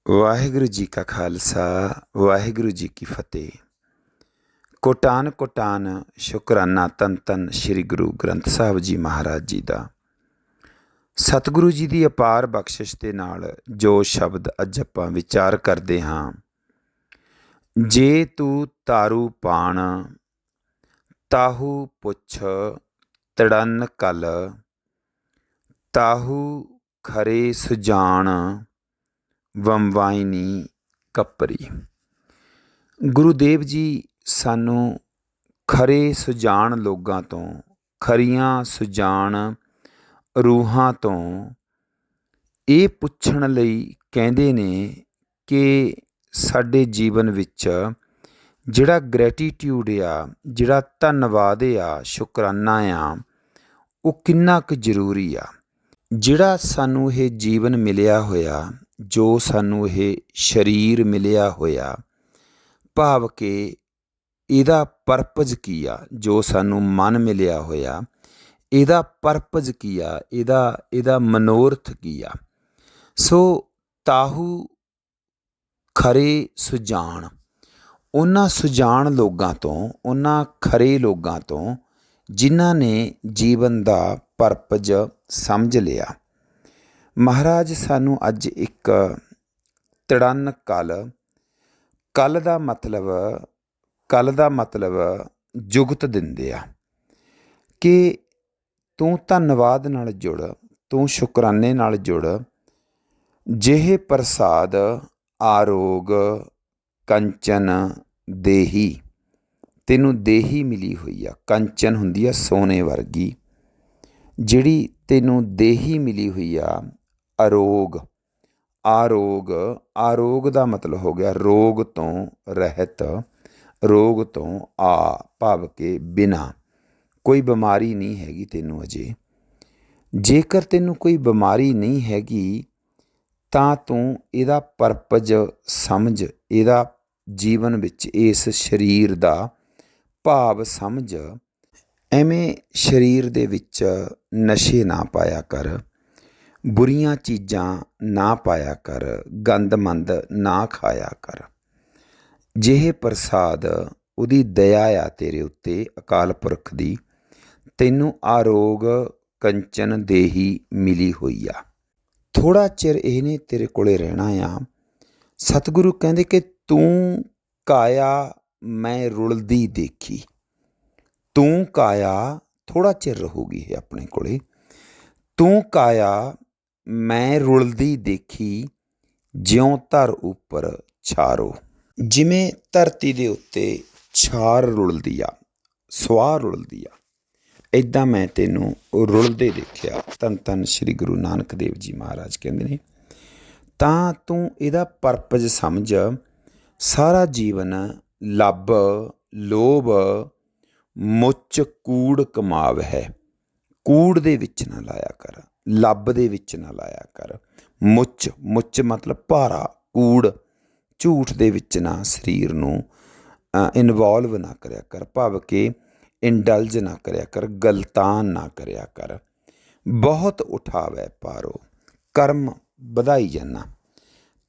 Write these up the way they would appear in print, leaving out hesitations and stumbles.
ਵਾਹਿਗੁਰੂ ਜੀ ਕਾ ਖਾਲਸਾ ਵਾਹਿਗੁਰੂ ਜੀ ਕੀ ਫਤਿਹ। ਕੋਟਾਨ ਕੋਟਾਨ ਸ਼ੁਕਰਾਨਾ ਧੰਨ ਧੰਨ ਸ਼੍ਰੀ ਗੁਰੂ ਗ੍ਰੰਥ ਸਾਹਿਬ ਜੀ ਮਹਾਰਾਜ ਜੀ ਦਾ। ਸਤਿਗੁਰੂ ਜੀ ਦੀ ਅਪਾਰ ਬਖਸ਼ਿਸ਼ ਦੇ ਨਾਲ ਜੋ ਸ਼ਬਦ ਅੱਜ ਆਪਾਂ ਵਿਚਾਰ ਕਰਦੇ ਹਾਂ। ਜੇ ਤੂੰ ਤਾਰੂ ਪਾਣ ਤਾਹੂ ਪੁੱਛ ਤੜਨ ਕਲ, ਤਾਹੂ ਖਰੇ ਸੁਜਾਨ ਵੰਵਾਇਨੀ ਕੱਪਰੀ। ਗੁਰੂਦੇਵ ਜੀ ਸਾਨੂੰ ਖਰੇ ਸੁਜਾਨ ਲੋਕਾਂ ਤੋਂ, ਖਰੀਆਂ ਸੁਜਾਨ ਰੂਹਾਂ ਤੋਂ ਇਹ ਪੁੱਛਣ ਲਈ ਕਹਿੰਦੇ ਨੇ ਕਿ ਸਾਡੇ ਜੀਵਨ ਵਿੱਚ ਜਿਹੜਾ ਗ੍ਰੈਟੀਟਿਊਡ ਆ, ਜਿਹੜਾ ਧੰਨਵਾਦ ਆ, ਸ਼ੁਕਰਾਨਾ ਆ, ਉਹ ਕਿੰਨਾ ਕੁ ਜ਼ਰੂਰੀ ਆ। ਜਿਹੜਾ ਸਾਨੂੰ ਇਹ ਜੀਵਨ ਮਿਲਿਆ ਹੋਇਆ, ਜੋ ਸਾਨੂੰ ਇਹ ਸਰੀਰ ਮਿਲਿਆ ਹੋਇਆ, ਭਾਵ ਕਿ ਇਹਦਾ ਪਰਪਜ਼ ਕੀ ਆ, ਜੋ ਸਾਨੂੰ ਮਨ ਮਿਲਿਆ ਹੋਇਆ, ਇਹਦਾ ਪਰਪਜ਼ ਕੀ ਆ, ਇਹਦਾ ਮਨੋਰਥ ਕੀ ਆ। ਸੋ ਤਾਹੂ ਖਰੇ ਸੁਜਾਨ, ਉਹਨਾਂ ਸੁਜਾਨ ਲੋਕਾਂ ਤੋਂ, ਉਹਨਾਂ ਖਰੇ ਲੋਕਾਂ ਤੋਂ ਜਿਨ੍ਹਾਂ ਨੇ ਜੀਵਨ ਦਾ ਪਰਪਜ਼ ਸਮਝ ਲਿਆ। ਮਹਾਰਾਜ ਸਾਨੂੰ ਅੱਜ ਇੱਕ ਤੜਨ ਕਲ ਦਾ ਮਤਲਬ ਜੁਗਤ ਦਿੰਦੇ ਆ ਕਿ ਤੂੰ ਧੰਨਵਾਦ ਨਾਲ ਜੁੜ, ਤੂੰ ਸ਼ੁਕਰਾਨੇ ਨਾਲ ਜੁੜ। ਜਿਹੇ ਪ੍ਰਸਾਦ ਆਰੋਗ ਕੰਚਨ ਦੇਹੀ, ਤੈਨੂੰ ਦੇਹੀ ਮਿਲੀ ਹੋਈ ਆ। ਕੰਚਨ ਹੁੰਦੀ ਆ ਸੋਨੇ ਵਰਗੀ, ਜਿਹੜੀ ਤੈਨੂੰ ਦੇਹੀ ਮਿਲੀ ਹੋਈ ਆ। ਆਰੋਗ ਦਾ ਮਤਲਬ ਹੋ ਗਿਆ ਰੋਗ ਤੋਂ ਰਹਿਤ, ਰੋਗ ਤੋਂ ਭਾਵ ਕਿ ਬਿਨਾਂ। ਕੋਈ ਬਿਮਾਰੀ ਨਹੀਂ ਹੈਗੀ ਤੈਨੂੰ ਅਜੇ। ਜੇਕਰ ਤੈਨੂੰ ਕੋਈ ਬਿਮਾਰੀ ਨਹੀਂ ਹੈਗੀ ਤਾਂ ਤੂੰ ਇਹਦਾ ਪਰਪਜ਼ ਸਮਝ, ਇਹਦਾ ਜੀਵਨ ਵਿੱਚ ਇਸ ਸਰੀਰ ਦਾ ਭਾਵ ਸਮਝ। ਐਵੇਂ ਸਰੀਰ ਦੇ ਵਿੱਚ ਨਸ਼ੇ ਨਾ ਪਾਇਆ ਕਰ, ਬੁਰੀਆਂ ਚੀਜ਼ਾਂ ਨਾ ਪਾਇਆ ਕਰ, ਗੰਦਮੰਦ ਨਾ ਖਾਇਆ ਕਰ। ਜਿਹੇ ਪ੍ਰਸਾਦ ਉਹਦੀ ਦਇਆ ਆ ਤੇਰੇ ਉੱਤੇ, ਅਕਾਲ ਪੁਰਖ ਦੀ, ਤੈਨੂੰ ਆਰੋਗ ਕੰਚਨ ਦੇਹੀ ਮਿਲੀ ਹੋਈ ਆ। ਥੋੜ੍ਹਾ ਚਿਰ ਇਹਨੇ ਤੇਰੇ ਕੋਲੇ ਰਹਿਣਾ ਆ। ਸਤਿਗੁਰੂ ਕਹਿੰਦੇ ਕਿ ਤੂੰ ਕਾਇਆ ਮੈਂ ਰੁਲਦੀ ਦੇਖੀ। ਤੂੰ ਕਾਇਆ ਥੋੜ੍ਹਾ ਚਿਰ ਰਹੂਗੀ ਇਹ ਆਪਣੇ ਕੋਲੇ। ਤੂੰ ਕਾਇਆ ਮੈਂ ਰੁਲਦੀ ਦੇਖੀ, ਜਿਉਂ ਧਰ ਉੱਪਰ ਛਾਰੋ। ਜਿਵੇਂ ਧਰਤੀ ਦੇ ਉੱਤੇ ਛਾਰ ਰੁਲਦੀ ਆ, ਸਵਾਹ ਰੁਲਦੀ ਆ, ਇੱਦਾਂ ਮੈਂ ਤੈਨੂੰ ਰੁਲਦੇ ਦੇਖਿਆ। ਧੰਨ ਧੰਨ ਸ਼੍ਰੀ ਗੁਰੂ ਨਾਨਕ ਦੇਵ ਜੀ ਮਹਾਰਾਜ ਕਹਿੰਦੇ ਨੇ। ਤਾਂ ਤੂੰ ਇਹਦਾ ਪਰਪਜ਼ ਸਮਝ। ਸਾਰਾ ਜੀਵਨ ਲੱਭ ਲੋਭ ਮੁੱਚ ਕੂੜ ਕਮਾਵ ਹੈ। ਕੂੜ ਦੇ ਵਿੱਚ ਨਾ ਲਾਇਆ ਕਰ, ਲੱਭ ਦੇ ਵਿੱਚ ਨਾ ਲਾਇਆ ਕਰ। ਮੁੱਚ ਮਤਲਬ ਭਾਰਾ, ਕੂੜ ਝੂਠ ਦੇ ਵਿੱਚ ਨਾ ਸਰੀਰ ਨੂੰ ਇਨਵੋਲਵ ਨਾ ਕਰਿਆ ਕਰ, ਭਾਵ ਕਿ ਇੰਡਲਜ ਨਾ ਕਰਿਆ ਕਰ, ਗਲਤਾਨ ਨਾ ਕਰਿਆ ਕਰ। ਬਹੁਤ ਉਠਾਵੈ ਪਾਰੋ, ਕਰਮ ਵਧਾਈ ਜਾਨਾ।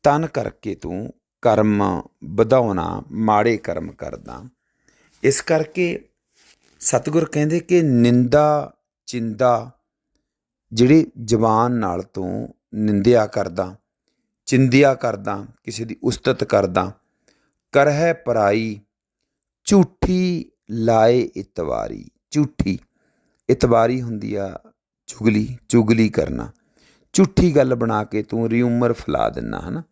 ਤਨ ਕਰਕੇ ਤੂੰ ਕਰਮ ਵਧਾਉਣਾ, ਮਾੜੇ ਕਰਮ ਕਰਦਾ। ਇਸ ਕਰਕੇ ਸਤਿਗੁਰ ਕਹਿੰਦੇ ਕਿ ਨਿੰਦਾ ਚਿੰਦਾ, ਜਿਹੜੀ ਜ਼ਬਾਨ ਨਾਲ ਤੂੰ ਨਿੰਦਿਆ ਕਰਦਾ, ਚਿੰਦਿਆ ਕਰਦਾ, ਕਿਸੇ ਦੀ ਉਸਤਤ ਕਰਦਾ, ਕਰਹਿ ਪਰਾਈ ਝੂਠੀ ਲਾਏ ਇਤਵਾਰੀ। ਝੂਠੀ ਇਤਵਾਰੀ ਹੁੰਦੀ ਆ ਚੁਗਲੀ ਕਰਨਾ। ਝੂਠੀ ਗੱਲ ਬਣਾ ਕੇ ਤੂੰ ਰਿਊਮਰ ਫੈਲਾ ਦਿੰਦਾ ਹੈ ਨਾ।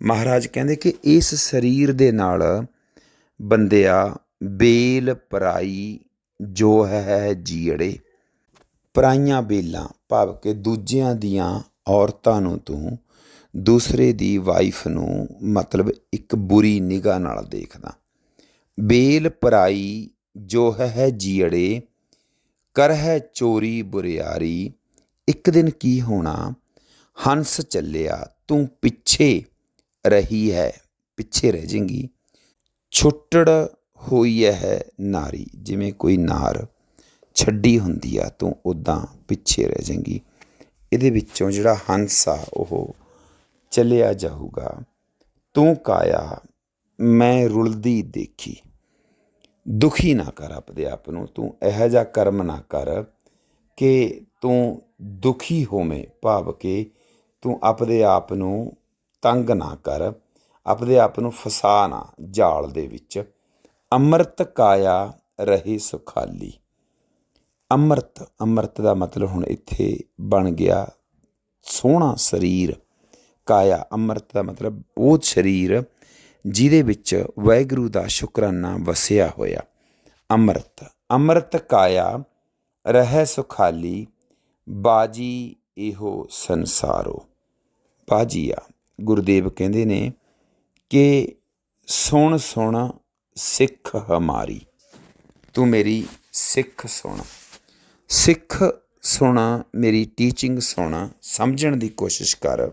ਮਹਾਰਾਜ ਕਹਿੰਦੇ ਕਿ ਇਸ ਸਰੀਰ ਦੇ ਨਾਲ ਬੰਦਿਆ ਬੇਲ ਪਰਾਈ ਜੋ ਹੈ ਜੀੜੇ। ਪਰਾਈਆਂ ਬੇਲਾਂ ਭਾਵ ਕਿ ਦੂਜਿਆਂ ਦੀਆਂ ਔਰਤਾਂ ਨੂੰ ਤੂੰ, ਦੂਸਰੇ ਦੀ ਵਾਈਫ ਨੂੰ ਮਤਲਬ ਇੱਕ ਬੁਰੀ ਨਿਗਾਹ ਨਾਲ ਦੇਖਦਾ। ਬੇਲ ਪਰਾਈ ਜੋ ਹੈ ਜੀੜੇ, ਕਰਹਿ ਚੋਰੀ ਬੁਰਿਆਰੀ। ਇੱਕ ਦਿਨ ਕੀ ਹੋਣਾ, ਹੰਸ ਚੱਲਿਆ ਤੂੰ ਪਿੱਛੇ ਰਹੀ ਹੈ, ਪਿੱਛੇ ਰਹਿ ਜਾਏਂਗੀ। ਛੁੱਟੜ ਹੋਈ ਹੈ ਨਾਰੀ, ਜਿਵੇਂ ਕੋਈ ਨਾਰ ਛੱਡੀ ਹੁੰਦੀ ਆ, ਤੂੰ ਉੱਦਾਂ ਪਿੱਛੇ ਰਹਿ ਜਾਏਂਗੀ। ਇਹਦੇ ਵਿੱਚੋਂ ਜਿਹੜਾ ਹੰਸ ਆ ਉਹ ਚੱਲਿਆ ਜਾਊਗਾ। ਤੂੰ ਕਾਇਆ ਮੈਂ ਰੁਲਦੀ ਦੇਖੀ। ਦੁਖੀ ਨਾ ਕਰ ਆਪਦੇ ਆਪ ਨੂੰ, ਤੂੰ ਇਹੋ ਜਿਹਾ ਕਰਮ ਨਾ ਕਰ ਕਿ ਤੂੰ ਦੁਖੀ ਹੋਵੇਂ, ਭਾਵ ਕਿ ਤੂੰ ਆਪਦੇ ਆਪ ਨੂੰ ਤੰਗ ਨਾ ਕਰ, ਆਪਦੇ ਆਪ ਨੂੰ ਫਸਾ ਨਾ ਜਾਲ ਦੇ ਵਿੱਚ। ਅੰਮ੍ਰਿਤ ਕਾਇਆ ਰਹੇ ਸੁਖਾਲੀ। ਅੰਮ੍ਰਿਤ, ਅੰਮ੍ਰਿਤ ਦਾ ਮਤਲਬ ਹੁਣ ਇੱਥੇ ਬਣ ਗਿਆ ਸੋਹਣਾ ਸਰੀਰ। ਕਾਇਆ, ਅੰਮ੍ਰਿਤ ਦਾ ਮਤਲਬ ਉਹ ਸਰੀਰ ਜਿਹਦੇ ਵਿੱਚ ਵਾਹਿਗੁਰੂ ਦਾ ਸ਼ੁਕਰਾਨਾ ਵਸਿਆ ਹੋਇਆ। ਅੰਮ੍ਰਿਤ, ਅੰਮ੍ਰਿਤ ਕਾਇਆ ਰਹਿ ਸੁਖਾਲੀ, ਬਾਜੀ ਇਹੋ ਸੰਸਾਰੋ। ਬਾਜੀ ਆ, ਗੁਰਦੇਵ ਕਹਿੰਦੇ ਨੇ ਕਿ ਸੁਣ ਸੁਣ ਸਿੱਖ ਹਮਾਰੀ, ਤੂੰ ਮੇਰੀ ਸਿੱਖ ਸੁਣ, ਸਿੱਖ ਸੁਣ, ਮੇਰੀ ਟੀਚਿੰਗ ਸੁਣ, ਸਮਝਣ ਦੀ ਕੋਸ਼ਿਸ਼ ਕਰ।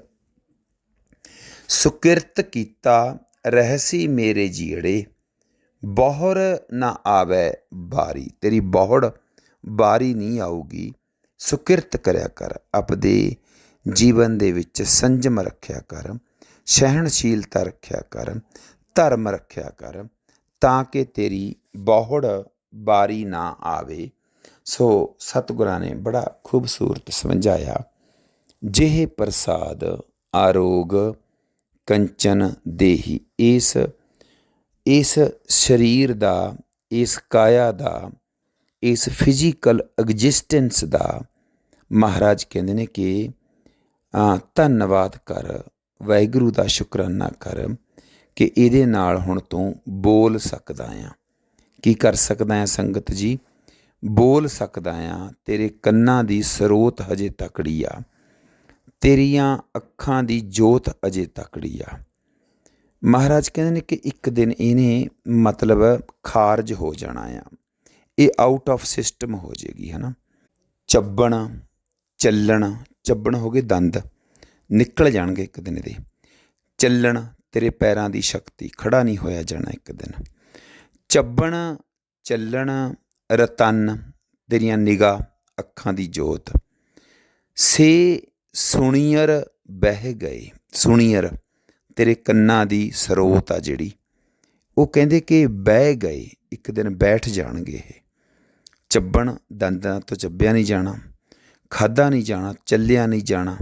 ਸੁਕਿਰਤ ਕੀਤਾ ਰਹਿਸੀ ਮੇਰੇ ਜੀੜੇ, ਬਹੁੜ ਨਾ ਆਵੈ ਬਾਰੀ। ਤੇਰੀ ਬਹੁੜ ਬਾਰੀ ਨਹੀਂ ਆਊਗੀ। ਸੁਕਿਰਤ ਕਰਿਆ ਕਰ, ਆਪਦੇ ਜੀਵਨ ਦੇ ਵਿੱਚ ਸੰਜਮ ਰੱਖਿਆ ਕਰ, ਸਹਿਣਸ਼ੀਲਤਾ ਰੱਖਿਆ ਕਰ, ਧਰਮ ਰੱਖਿਆ ਕਰ, ਤਾਂ ਕਿ ਤੇਰੀ ਬਹੁੜ ਬਾਰੀ ਨਾ ਆਵੇ। ਸੋ ਸਤਿਗੁਰਾਂ ਨੇ ਬੜਾ ਖੂਬਸੂਰਤ ਸਮਝਾਇਆ। ਜਿਹੇ ਪ੍ਰਸਾਦ ਆਰੋਗ ਕੰਚਨ ਦੇਹੀ। ਇਸ ਸਰੀਰ ਦਾ, ਇਸ ਕਾਇਆ ਦਾ, ਇਸ ਫਿਜ਼ੀਕਲ ਐਗਜ਼ਿਸਟੈਂਸ ਦਾ ਮਹਾਰਾਜ ਕਹਿੰਦੇ ਨੇ ਕਿ ਧੰਨਵਾਦ ਕਰ, ਵਾਹਿਗੁਰੂ ਦਾ ਸ਼ੁਕਰਾਨਾ ਕਰ ਕਿ ਇਹਦੇ ਨਾਲ ਹੁਣ ਤੂੰ ਬੋਲ ਸਕਦਾ ਆ। ਕੀ ਕਰ ਸਕਦਾ ਆ ਸੰਗਤ ਜੀ? ਬੋਲ ਸਕਦਾ ਆ। ਤੇਰੇ ਕੰਨਾਂ ਦੀ ਸਰੋਤ ਹਜੇ ਤਕੜੀ ਆ, ਤੇਰੀਆਂ ਅੱਖਾਂ ਦੀ ਜੋਤ ਅਜੇ ਤਕੜੀ ਆ। ਮਹਾਰਾਜ ਕਹਿੰਦੇ ਨੇ ਕਿ ਇੱਕ ਦਿਨ ਇਹਨੇ ਮਤਲਬ ਖਾਰਜ ਹੋ ਜਾਣਾ ਆ, ਇਹ ਆਊਟ ਆਫ ਸਿਸਟਮ ਹੋ ਜਾਏਗੀ, ਹੈ ਨਾ। ਚੱਬਣ, ਚੱਲਣ, ਚੱਬਣ ਹੋ ਗਏ ਦੰਦ, ਨਿਕਲ ਜਾਣਗੇ ਇੱਕ ਦਿਨ ਇਹਦੇ। ਚੱਲਣ, ਤੇਰੇ ਪੈਰਾਂ ਦੀ ਸ਼ਕਤੀ, ਖੜਾ ਨਹੀਂ ਹੋਇਆ ਜਾਣਾ ਇੱਕ ਦਿਨ। ਚੱਬਣ, ਚੱਲਣ, ਰਤਨ, ਤੇਰੀਆਂ ਨਿਗਾਹ, ਅੱਖਾਂ ਦੀ ਜੋਤ। ਸੇ ਸੁਣੀਅਰ ਬਹਿ ਗਏ, ਸੁਣੀਅਰ ਤੇਰੇ ਕੰਨਾਂ ਦੀ ਸਰੋਤ ਆ ਜਿਹੜੀ, ਉਹ ਕਹਿੰਦੇ ਕਿ ਬਹਿ ਗਏ, ਇੱਕ ਦਿਨ ਬੈਠ ਜਾਣਗੇ ਇਹ। ਚੱਬਣ, ਦੰਦਾਂ ਤੋਂ ਚੱਬਿਆ ਨਹੀਂ ਜਾਣਾ, ਖਾਧਾ ਨਹੀਂ ਜਾਣਾ, ਚੱਲਿਆ ਨਹੀਂ ਜਾਣਾ।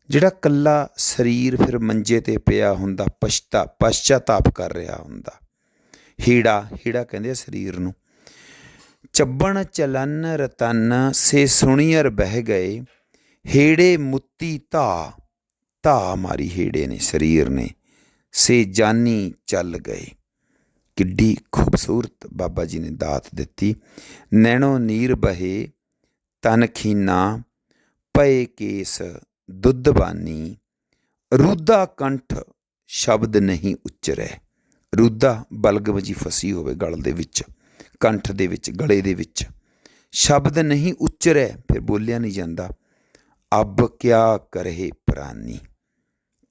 ਜਿਹੜਾ ਇਕੱਲਾ ਸਰੀਰ ਫਿਰ ਮੰਜੇ 'ਤੇ ਪਿਆ ਹੁੰਦਾ, ਪਸ਼ਚਾਤਾਪ ਕਰ ਰਿਹਾ ਹੁੰਦਾ। ਹੀੜਾ, ਹੀੜਾ ਕਹਿੰਦੇ ਆ ਸਰੀਰ ਨੂੰ। ਚੱਬਣ ਚਲਨ ਰਤਨ ਸੇ ਸੁਣੀਅਰ ਬਹਿ ਗਏ, ਹੇੜੇ ਮੁੱਤੀ ਧਾ, ਧਾ ਮਾਰੀ ਹੇੜੇ ਨੇ, ਸਰੀਰ ਨੇ। ਸੇ ਜਾਨੀ ਚੱਲ ਗਏ। ਕਿੱਡੀ ਖੂਬਸੂਰਤ ਬਾਬਾ ਜੀ ਨੇ ਦਾਤ ਦਿੱਤੀ। ਨੈਣੋ ਨੀਰ ਬਹੇ ਤਨ ਖੀਨਾ, ਪਏ ਕੇਸ ਦੁੱਧ ਬਾਨੀ, ਰੂਦਾ ਕੰਠ ਸ਼ਬਦ ਨਹੀਂ ਉਚਰੈ। ਰੂਦਾ ਬਲਗਮ ਜੀ ਫਸੀ ਹੋਵੇ ਗਲ ਦੇ ਵਿੱਚ, ਕੰਠ ਦੇ ਵਿੱਚ, ਗਲੇ ਦੇ ਵਿੱਚ, ਸ਼ਬਦ ਨਹੀਂ ਉਚਰੈ, ਫਿਰ ਬੋਲਿਆ ਨਹੀਂ ਜਾਂਦਾ। ਅਬ ਕਿਆ ਕਰਹਿ ਪ੍ਰਾਨੀ,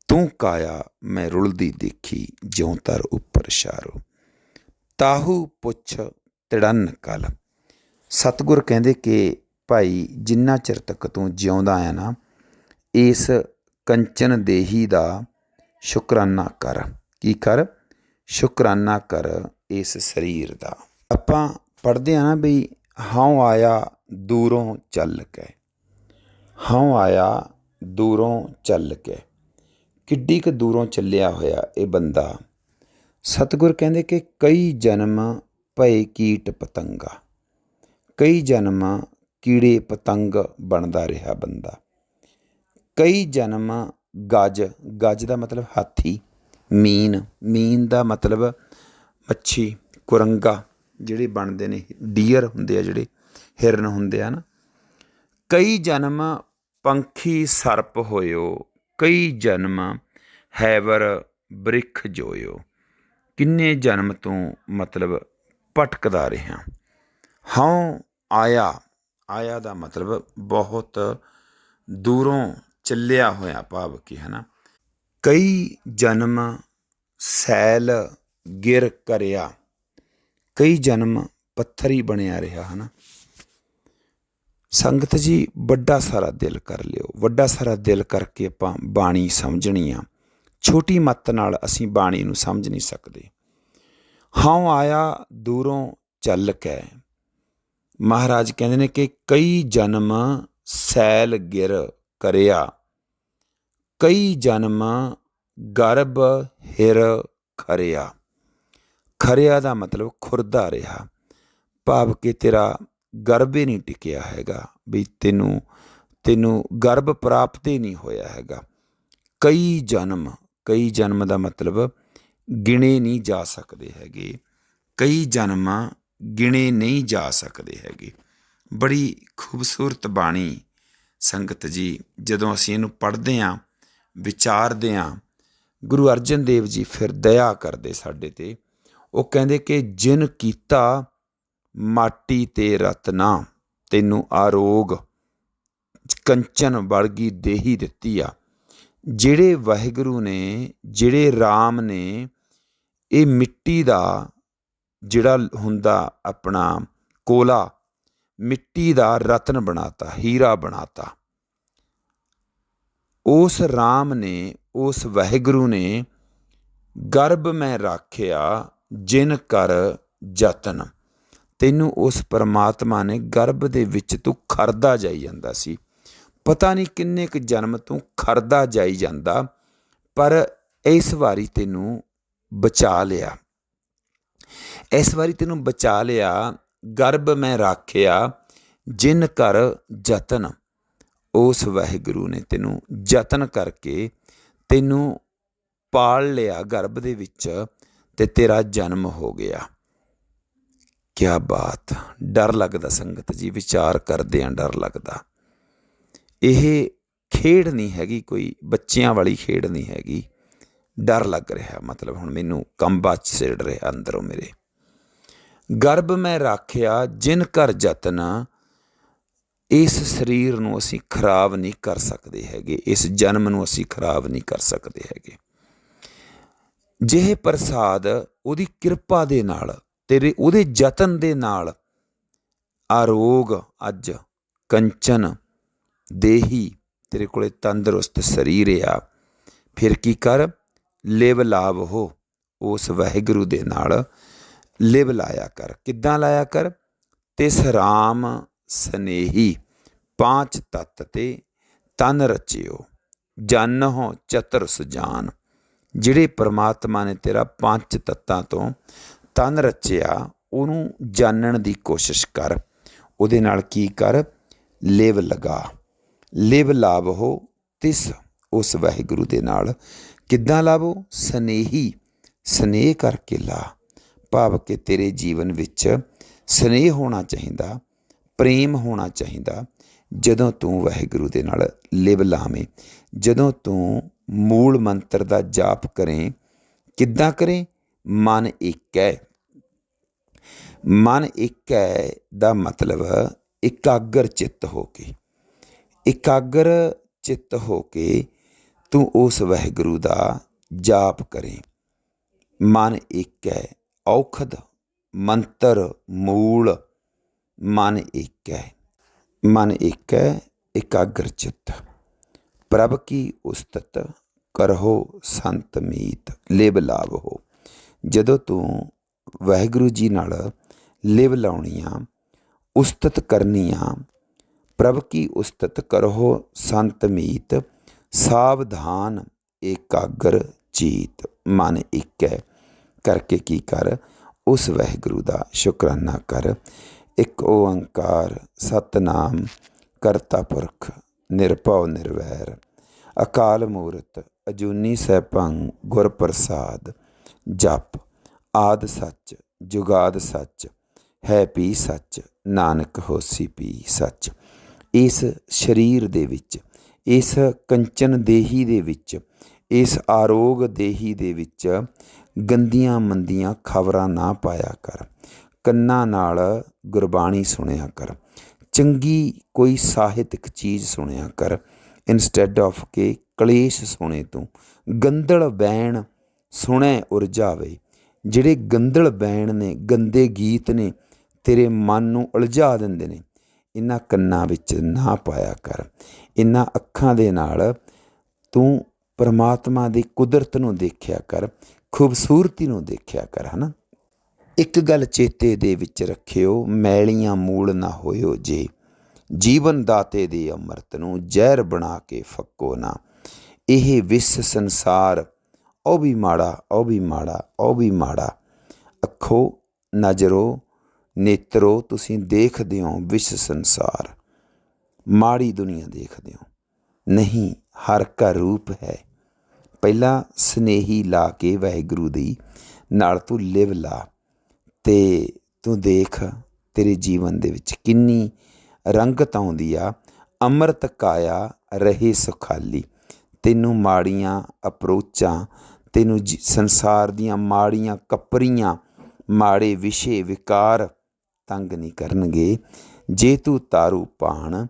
ਤੂੰ ਕਾਇਆ ਮੈਂ ਰੁਲਦੀ ਦੇਖੀ, ਜਿਉਂ ਤਰ ਉੱਪਰ ਸ਼ਾਰੋ। ਤਾਹੂ ਪੁੱਛ ਤਿੜਨ ਕਲ। ਸਤਿਗੁਰ ਕਹਿੰਦੇ ਕਿ ਭਾਈ ਜਿੰਨਾ ਚਿਰ ਤੱਕ ਤੂੰ ਜਿਉਂਦਾ ਆ ਨਾ, ਇਸ ਕੰਚਨ ਦੇਹੀ ਦਾ ਸ਼ੁਕਰਾਨਾ ਕਰ। ਕੀ ਕਰ? ਸ਼ੁਕਰਾਨਾ ਕਰ ਇਸ ਸਰੀਰ ਦਾ। ਆਪਾਂ ਪੜ੍ਹਦੇ ਹਾਂ ਨਾ ਬਈ, ਹਉ ਆਇਆ ਦੂਰੋਂ ਚੱਲ ਕੇ, ਹਉ ਆਇਆ ਦੂਰੋਂ ਚੱਲ ਕੇ। ਕਿੱਡੀ ਕੁ ਦੂਰੋਂ ਚੱਲਿਆ ਹੋਇਆ ਇਹ ਬੰਦਾ। ਸਤਿਗੁਰ ਕਹਿੰਦੇ ਕਿ ਕਈ ਜਨਮ ਭਏ ਕੀਟ ਪਤੰਗਾ, ਕਈ ਜਨਮ ਕੀੜੇ ਪਤੰਗ ਬਣਦਾ ਰਿਹਾ ਬੰਦਾ। ਕਈ ਜਨਮ ਗਜ, ਗਜ ਦਾ ਮਤਲਬ ਹਾਥੀ। ਮੀਨ, ਮੀਨ ਦਾ ਮਤਲਬ ਮੱਛੀ। ਕੁਰੰਗਾ ਜਿਹੜੇ ਬਣਦੇ ਨੇ, ਡੀਅਰ ਹੁੰਦੇ ਆ ਜਿਹੜੇ, ਹਿਰਨ ਹੁੰਦੇ ਆ ਨਾ। ਕਈ ਜਨਮ ਪੰਖੀ ਸਰਪ ਹੋਇਓ, ਕਈ ਜਨਮ ਹੈਵਰ ਬ੍ਰਿਖ ਜੋਇਓ। ਕਿੰਨੇ ਜਨਮ ਤੋਂ ਮਤਲਬ ਭਟਕਦਾ ਰਿਹਾ। ਹਉ ਆਇਆ, ਆਇਆ ਦਾ ਮਤਲਬ ਬਹੁਤ ਦੂਰੋਂ ਚੱਲਿਆ ਹੋਇਆ, ਭਾਵ ਕਿ ਹੈ ਨਾ। ਕਈ ਜਨਮ ਸੈਲ ਗਿਰ ਕਰਿਆ, ਕਈ ਜਨਮ ਪੱਥਰ ਹੀ ਬਣਿਆ ਰਿਹਾ, ਹੈ ਨਾ। ਸੰਗਤ ਜੀ ਵੱਡਾ ਸਾਰਾ ਦਿਲ ਕਰ ਲਿਓ, ਵੱਡਾ ਸਾਰਾ ਦਿਲ ਕਰਕੇ ਆਪਾਂ ਬਾਣੀ ਸਮਝਣੀ ਆ। ਛੋਟੀ ਮੱਤ ਨਾਲ ਅਸੀਂ ਬਾਣੀ ਨੂੰ ਸਮਝ ਨਹੀਂ ਸਕਦੇ। ਹਉ ਆਇਆ ਦੂਰੋਂ ਚੱਲ ਕੇ, ਮਹਾਰਾਜ ਕਹਿੰਦੇ ਨੇ ਕਿ ਕਈ ਜਨਮ ਸੈਲ ਗਿਰ ਕਰਿਆ, ਕਈ ਜਨਮ ਗਰਭ ਹਿਰ ਖਰਿਆ। ਖਰਿਆ ਦਾ ਮਤਲਬ ਖੁਰਦਾ ਰਿਹਾ, ਭਾਵ ਕਿ ਤੇਰਾ ਗਰਭ ਹੀ ਨਹੀਂ ਟਿਕਿਆ ਹੈਗਾ, ਵੀ ਤੈਨੂੰ ਗਰਭ ਪ੍ਰਾਪਤ ਹੀ ਨਹੀਂ ਹੋਇਆ ਹੈਗਾ। ਕਈ ਜਨਮ ਦਾ ਮਤਲਬ ਗਿਣੇ ਨਹੀਂ ਜਾ ਸਕਦੇ ਹੈਗੇ, ਕਈ ਜਨਮ ਗਿਣੇ ਨਹੀਂ ਜਾ ਸਕਦੇ ਹੈਗੇ। ਬੜੀ ਖੂਬਸੂਰਤ ਬਾਣੀ ਸੰਗਤ ਜੀ। ਜਦੋਂ ਅਸੀਂ ਇਹਨੂੰ ਪੜ੍ਹਦੇ ਹਾਂ, ਵਿਚਾਰਦੇ ਹਾਂ, ਗੁਰੂ ਅਰਜਨ ਦੇਵ ਜੀ ਫਿਰ ਦਇਆ ਕਰਦੇ ਸਾਡੇ 'ਤੇ। ਉਹ ਕਹਿੰਦੇ ਕਿ ਜਿਨ ਕੀਤਾ ਮਾਟੀ ਤੇ ਰਤਨਾ, ਤੈਨੂੰ ਆਰੋਗ ਕੰਚਨ ਵਰਗੀ ਦੇਹੀ ਦਿੱਤੀ ਆ। ਜਿਹੜੇ ਵਾਹਿਗੁਰੂ ਨੇ, ਜਿਹੜੇ ਰਾਮ ਨੇ ਇਹ ਮਿੱਟੀ ਦਾ ਜਿਹੜਾ ਹੁੰਦਾ ਆਪਣਾ ਕੋਲਾ, ਮਿੱਟੀ ਦਾ ਰਤਨ ਬਣਾਤਾ, ਹੀਰਾ ਬਣਾਤਾ। ਉਸ ਰਾਮ ਨੇ, ਉਸ ਵਾਹਿਗੁਰੂ ਨੇ ਗਰਭ ਮੈਂ ਰਾਖਿਆ ਜਿਨ ਕਰ ਜਤਨ, ਤੈਨੂੰ ਉਸ ਪਰਮਾਤਮਾ ਨੇ ਗਰਭ ਦੇ ਵਿੱਚ ਤੂੰ ਖਰਦਾ ਜਾਈ ਜਾਂਦਾ ਸੀ। ਪਤਾ ਨਹੀਂ ਕਿੰਨੇ ਕੁ ਜਨਮ ਤੂੰ ਖਰਦਾ ਜਾਈ ਜਾਂਦਾ, ਪਰ ਇਸ ਵਾਰੀ ਤੈਨੂੰ ਬਚਾ ਲਿਆ, ਇਸ ਵਾਰੀ ਤੈਨੂੰ ਬਚਾ ਲਿਆ। ਗਰਭ ਮੈਂ ਰਾਖਿਆ ਜਿਨ ਕਰ ਜਤਨ, ਉਸ ਵਾਹਿਗੁਰੂ ਨੇ ਤੈਨੂੰ ਯਤਨ ਕਰਕੇ ਤੈਨੂੰ ਪਾਲ ਲਿਆ ਗਰਭ ਦੇ ਵਿੱਚ, ਤੇ ਤੇਰਾ ਜਨਮ ਹੋ ਗਿਆ। ਕਿਆ ਬਾਤ! ਡਰ ਲੱਗਦਾ ਸੰਗਤ ਜੀ, ਵਿਚਾਰ ਕਰਦੇ ਹਾਂ ਡਰ ਲੱਗਦਾ। ਇਹ ਖੇਡ ਨਹੀਂ ਹੈਗੀ, ਕੋਈ ਬੱਚਿਆਂ ਵਾਲੀ ਖੇਡ ਨਹੀਂ ਹੈਗੀ। ਡਰ ਲੱਗ ਰਿਹਾ, ਮਤਲਬ ਹੁਣ ਮੈਨੂੰ ਕੰਬਾ ਛਿੜ ਰਿਹਾ ਅੰਦਰੋਂ ਮੇਰੇ। ਗਰਭ ਮੈਂ ਰਾਖਿਆ ਜਿਨ ਕਰ ਜਤਨ, ਇਸ ਸਰੀਰ ਨੂੰ ਅਸੀਂ ਖਰਾਬ ਨਹੀਂ ਕਰ ਸਕਦੇ ਹੈਗੇ, ਇਸ ਜਨਮ ਨੂੰ ਅਸੀਂ ਖਰਾਬ ਨਹੀਂ ਕਰ ਸਕਦੇ ਹੈਗੇ। ਜਿਹੇ ਪ੍ਰਸਾਦ ਉਹਦੀ ਕਿਰਪਾ ਦੇ ਨਾਲ, ਤੇਰੇ ਉਹਦੇ ਯਤਨ ਦੇ ਨਾਲ ਆਰੋਗ ਅੱਜ ਕੰਚਨ ਦੇਹੀ, ਤੇਰੇ ਕੋਲੇ ਤੰਦਰੁਸਤ ਸਰੀਰ ਆ। ਫਿਰ ਕੀ ਕਰ, ਲਿਵ ਲਾਭ ਹੋ, ਉਸ ਵਾਹਿਗੁਰੂ ਦੇ ਨਾਲ ਲਿਵ ਲਾਇਆ ਕਰ। ਕਿੱਦਾਂ ਲਾਇਆ ਕਰ, ਤਿਸ ਰਾਮ ਸਨੇਹੀ, ਪਾਂਚ ਤੱਤ ਤੇ ਤਨ ਰਚਿਓ, ਜਾਨਹੁ ਚਤੁਰ ਸੁਜਾਨ। ਜਿਹੜੇ ਪਰਮਾਤਮਾ ਨੇ ਤੇਰਾ ਪੰਜ ਤੱਤਾਂ ਤੋਂ ਤਨ ਰਚਿਆ, ਉਹਨੂੰ ਜਾਣਨ ਦੀ ਕੋਸ਼ਿਸ਼ ਕਰ। ਉਹਦੇ ਨਾਲ ਕੀ ਕਰ, ਲਿਵ ਲਗਾ, ਲਿਵ ਲਾਭ ਹੋ ਤਿਸ, ਉਸ ਵਾਹਿਗੁਰੂ ਦੇ ਨਾਲ। ਕਿੱਦਾਂ ਲਾਭੋ, ਸਨੇਹੀ, ਸਨੇਹ ਕਰਕੇ ਲਾ, ਭਾਵ ਕਿ ਤੇਰੇ ਜੀਵਨ ਵਿੱਚ ਸਨੇਹ ਹੋਣਾ ਚਾਹੀਦਾ, ਪ੍ਰੇਮ ਹੋਣਾ ਚਾਹੀਦਾ। ਜਦੋਂ ਤੂੰ ਵਾਹਿਗੁਰੂ ਦੇ ਨਾਲ ਲਿਵ ਲਾਵੇਂ, ਜਦੋਂ ਤੂੰ ਮੂਲ ਮੰਤਰ ਦਾ ਜਾਪ ਕਰੇ। ਕਿੱਦਾਂ ਕਰੇ, ਮਨ ਇੱਕ ਹੈ। ਮਨ ਇੱਕ ਹੈ ਦਾ ਮਤਲਬ ਇਕਾਗਰ ਚਿੱਤ ਹੋ ਕੇ, ਇਕਾਗਰ ਚਿੱਤ ਹੋ ਕੇ ਤੂੰ ਉਸ ਵਾਹਿਗੁਰੂ ਦਾ ਜਾਪ ਕਰੇ। ਮਨ ਇੱਕ ਹੈ, ਔਖਦ ਮੰਤਰ ਮੂਲ ਮਨ ਇੱਕ ਹੈ। ਮਨ ਇੱਕ ਹੈ, ਇਕਾਗਰ ਚਿੱਤ। ਪ੍ਰਭ ਕੀ ਉਸਤਤ ਕਰਹੁ ਸੰਤ ਮੀਤ, ਲਿਵ ਲਾਭ ਹੋ। ਜਦੋਂ ਤੂੰ ਵਾਹਿਗੁਰੂ ਜੀ ਨਾਲ ਲਿਵ ਲਾਉਣੀ ਆ, ਉਸਤਤ ਕਰਨੀ ਆ। ਪ੍ਰਭ ਕੀ ਉਸਤਤ ਕਰਹੁ ਸੰਤ ਮੀਤ, ਸਾਵਧਾਨ ਏਕਾਗਰ ਚੀਤ। ਮਨ ਇੱਕ ਹੈ ਕਰਕੇ ਕੀ ਕਰ, ਉਸ ਵਾਹਿਗੁਰੂ ਦਾ ਸ਼ੁਕਰਾਨਾ ਕਰ। ਇੱਕ ਓੰਕਾਰ ਸਤਿਨਾਮ ਕਰਤਾ ਪੁਰਖ ਨਿਰਭਉ ਨਿਰਵੈਰ, ਅਕਾਲ ਮੂਰਤ ਅਜੂਨੀ ਸੈਭੰ ਗੁਰ ਪ੍ਰਸਾਦ। ਜਪ ਆਦਿ ਸੱਚ ਜੁਗਾਦ ਸੱਚ, ਹੈ ਵੀ ਸੱਚ ਨਾਨਕ ਹੋਸੀ ਵੀ ਸੱਚ। ਇਸ ਸਰੀਰ ਦੇ ਵਿੱਚ, ਇਸ ਕੰਚਨ ਦੇਹੀ ਦੇ ਵਿੱਚ, ਇਸ ਆਰੋਗ ਦੇਹੀ ਦੇ ਵਿੱਚ ਗੰਦੀਆਂ ਮੰਦੀਆਂ ਖਬਰਾਂ ਨਾ ਪਾਇਆ ਕਰ। ਕੰਨਾਂ ਨਾਲ ਗੁਰਬਾਣੀ ਸੁਣਿਆ ਕਰ, ਚੰਗੀ ਕੋਈ ਸਾਹਿਤਕ ਚੀਜ਼ ਸੁਣਿਆ ਕਰ, ਇੰਸਟੈਡ ਆਫ ਕੇ ਕਲੇਸ਼ ਸੁਣੇ ਤੂੰ। ਗੰਦਲ ਬੈਣ ਸੁਣੈ ਉਰਝਾਵੇ। ਜਿਹੜੇ ਗੰਦਲ ਬੈਣ ਨੇ, ਗੰਦੇ ਗੀਤ ਨੇ, ਤੇਰੇ ਮਨ ਨੂੰ ਉਲਝਾ ਦਿੰਦੇ ਨੇ, ਇਹਨਾਂ ਕੰਨਾਂ ਵਿੱਚ ਨਾ ਪਾਇਆ ਕਰ। ਇਹਨਾਂ ਅੱਖਾਂ ਦੇ ਨਾਲ ਤੂੰ ਪਰਮਾਤਮਾ ਦੀ ਕੁਦਰਤ ਨੂੰ ਦੇਖਿਆ ਕਰ, ਖੂਬਸੂਰਤੀ ਨੂੰ ਦੇਖਿਆ ਕਰ, ਹੈ ਨਾ। ਇੱਕ ਗੱਲ ਚੇਤੇ ਦੇ ਵਿੱਚ ਰੱਖਿਓ, ਮੈਲੀਆਂ ਮੂਲ ਨਾ ਹੋਇਓ ਜੇ, ਜੀਵਨ ਦਾਤੇ ਦੇ ਅੰਮ੍ਰਿਤ ਨੂੰ ਜ਼ਹਿਰ ਬਣਾ ਕੇ ਫੱਕੋ ਨਾ। ਇਹ ਵਿਸ ਸੰਸਾਰ ਉਹ ਵੀ ਮਾੜਾ, ਉਹ ਵੀ ਮਾੜਾ, ਉਹ ਵੀ ਮਾੜਾ। ਅੱਖੋ, ਨਜ਼ਰੋ, ਨੇਤਰੋ, ਤੁਸੀਂ ਦੇਖਦੇ ਹੋ ਵਿਸ ਸੰਸਾਰ, ਮਾੜੀ ਦੁਨੀਆ ਦੇਖਦੇ ਹੋ। ਨਹੀਂ, ਹਰ ਕਾ ਰੂਪ ਹੈ। ਪਹਿਲਾਂ ਸਨੇਹੀ ਲਾ ਕੇ ਵਾਹਿਗੁਰੂ ਦੀ ਨਾਲ ਤੂੰ ਲਿਵ ਲਾ, ਅਤੇ ਤੂੰ ਦੇਖ ਤੇਰੇ ਜੀਵਨ ਦੇ ਵਿੱਚ ਕਿੰਨੀ ਰੰਗਤ ਆਉਂਦੀ ਆ। ਅੰਮ੍ਰਿਤ ਕਾਇਆ ਰਹੇ ਸੁਖਾਲੀ। ਤੈਨੂੰ ਮਾੜੀਆਂ ਅਪਰੋਚਾਂ, ਤੈਨੂੰ ਸੰਸਾਰ ਦੀਆਂ ਮਾੜੀਆਂ ਕਪਰੀਆਂ, ਮਾੜੇ ਵਿਸ਼ੇ ਵਿਕਾਰ ਤੰਗ ਨਹੀਂ ਕਰਨਗੇ। ਜੇ ਤੂੰ ਤਾਰੂ ਪਾਣ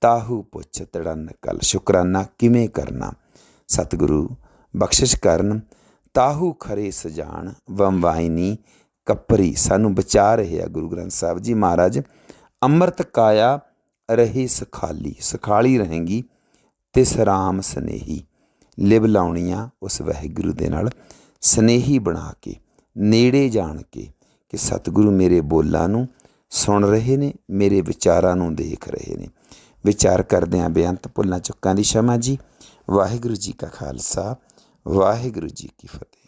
ਤਾਹੂ ਪੁੱਛ ਤੜਨ ਕਲ। ਸ਼ੁਕਰਾਨਾ ਕਿਵੇਂ ਕਰਨਾ? ਸਤਿਗੁਰੂ ਬਖਸ਼ਿਸ਼ ਕਰਨ। ਤਾਹੂ ਖਰੇ ਸਜਾਣ ਵੰਵਾਇਨੀ ਕਪਰੀ। ਸਾਨੂੰ ਬਚਾ ਰਹੇ ਆ ਗੁਰੂ ਗ੍ਰੰਥ ਸਾਹਿਬ ਜੀ ਮਹਾਰਾਜ। ਅੰਮ੍ਰਿਤ ਕਾਇਆ ਰਹੇ ਸੁਖਾਲੀ, ਸੁਖਾਲੀ ਰਹੇਗੀ। ਅਤੇ ਸਰਾਮ ਸਨੇਹੀ, ਲਿਵ ਲਾਉਣੀਆਂ ਉਸ ਵਾਹਿਗੁਰੂ ਦੇ ਨਾਲ ਸਨੇਹੀ ਬਣਾ ਕੇ, ਨੇੜੇ ਜਾਣ ਕੇ ਕਿ ਸਤਿਗੁਰੂ ਮੇਰੇ ਬੋਲਾਂ ਨੂੰ ਸੁਣ ਰਹੇ ਨੇ, ਮੇਰੇ ਵਿਚਾਰਾਂ ਨੂੰ ਦੇਖ ਰਹੇ ਨੇ। ਵਿਚਾਰ ਕਰਦਿਆਂ ਬੇਅੰਤ ਭੁੱਲਾਂ ਚੁੱਕਾਂ ਦੀ क्षमा ਜੀ। ਵਾਹਿਗੁਰੂ ਜੀ ਕਾ ਖਾਲਸਾ, ਵਾਹਿਗੁਰੂ ਜੀ ਕੀ ਫਤਿਹ।